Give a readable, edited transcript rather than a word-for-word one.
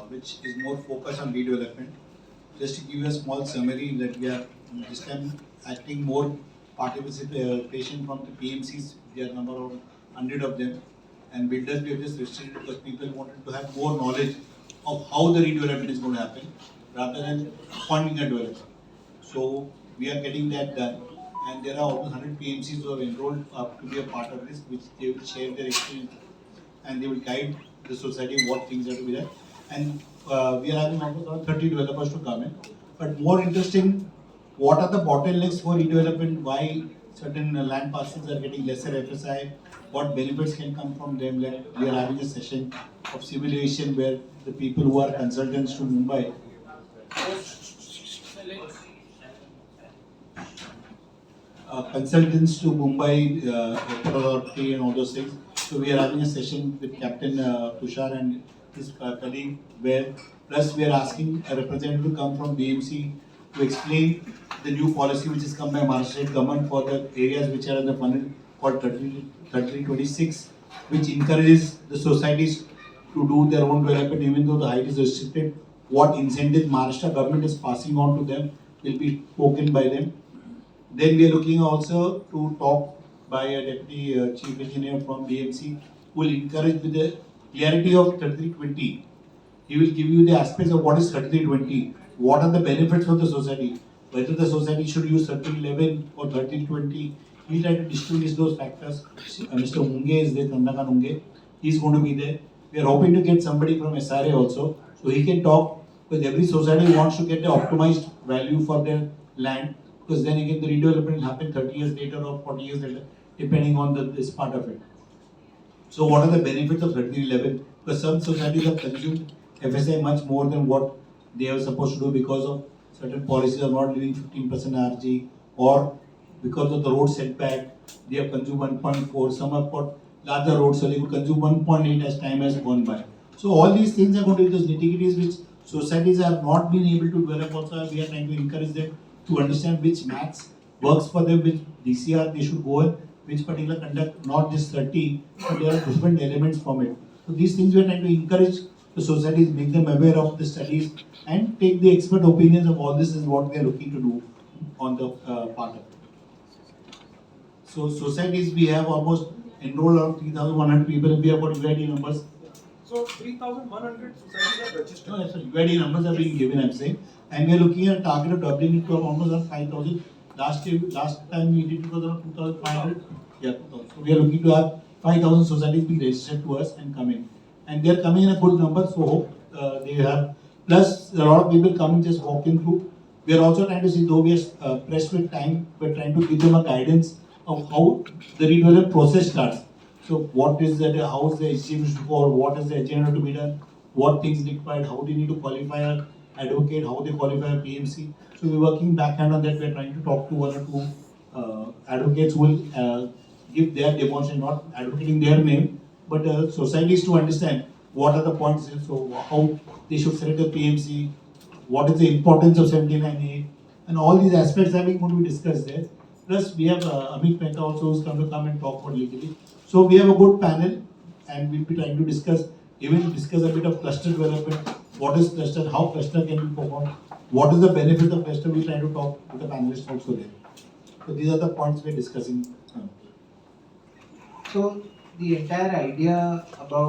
which is more focused on redevelopment. Just to give you a small summary, that we are this time acting more participation from the PMCs. There are number of 100 of them, and builders we have just restricted because people wanted to have more knowledge of how the redevelopment is going to happen rather than appointing a developer. So we are getting that done, and there are almost 100 PMCs who have enrolled up to be a part of this, which they will share their experience and they will guide the society what things are to be done. And we are having almost around 30 developers to come in. But more interesting, what are the bottlenecks for redevelopment? Why certain land parcels are getting lesser FSI? What benefits can come from them? Like we are having a session of simulation where the people who are consultants to Mumbai authority and all those things. So we are having a session with Captain Tushar and his colleague, where plus we are asking a representative to come from BMC to explain the new policy which has come by Maharashtra State Government for the areas which are in the funnel called 3326, which encourages the societies to do their own development even though the height is restricted. What incentive Maharashtra government is passing on to them will be spoken by them. Then we are looking also to talk by a deputy chief engineer from BMC who will encourage with the clarity of 3320. He will give you the aspects of what is 3320, what are the benefits for the society, whether the society should use 3311 or 3320. We will try to distinguish those factors. Mr. Unge is there, Tandakan Unge. He is going to be there. We are hoping to get somebody from SRA also, so he can talk, because every society wants to get the optimized value for their land, because then again the redevelopment will happen 30 years later or 40 years later, depending on this part of it. So what are the benefits of 3311? Because some societies have consumed FSI much more than what they are supposed to do because of certain policies of not leaving 15% RG, or because of the road setback, they have consumed 1.4. Some have got larger roads, so they could consume 1.8 as time has gone by. So all these things are going to be those nitty-gritties which societies have not been able to develop. Also, we are trying to encourage them to understand which maths works for them, which DCR they should go in, which particular conduct, not just 30, but there are different elements from it. So these things we are trying to encourage the societies, make them aware of the studies, and take the expert opinions of all this is what we are looking to do on the part of it. So societies, we have almost enrolled around 3,100 people, and we have got UID numbers. So 3,100 societies are registered. No, yes, UID numbers are being given, I'm saying, and we are looking at a target of doubling it to almost around 5,000. Last time we did it was around 2,500. Yeah, 2,000. So we are looking to have 5,000 societies being registered to us and coming, and they are coming in a good number. So hope they have. Plus, a lot of people coming just walking through. We are also trying to see, though we are pressed with time, we are trying to give them a guidance of how the redevelopment process starts. So what is that, how is the HCM for, what is the agenda to be done, what things required, how they need to qualify an advocate, how they qualify a PMC. So we're working backhand on that. We're trying to talk to one or two advocates who will give their demonstration, not advocating their name, but societies to understand what are the points, so how they should select a PMC, what is the importance of 79A, and all these aspects are going to be discussed there. Plus, we have Amit Mehta also who's come and talk about legally. So we have a good panel, and we'll be trying to discuss a bit of cluster development. What is cluster? How cluster can be performed? What is the benefit of cluster? We're trying to talk with the panelists also there. So these are the points we're discussing. So the entire idea about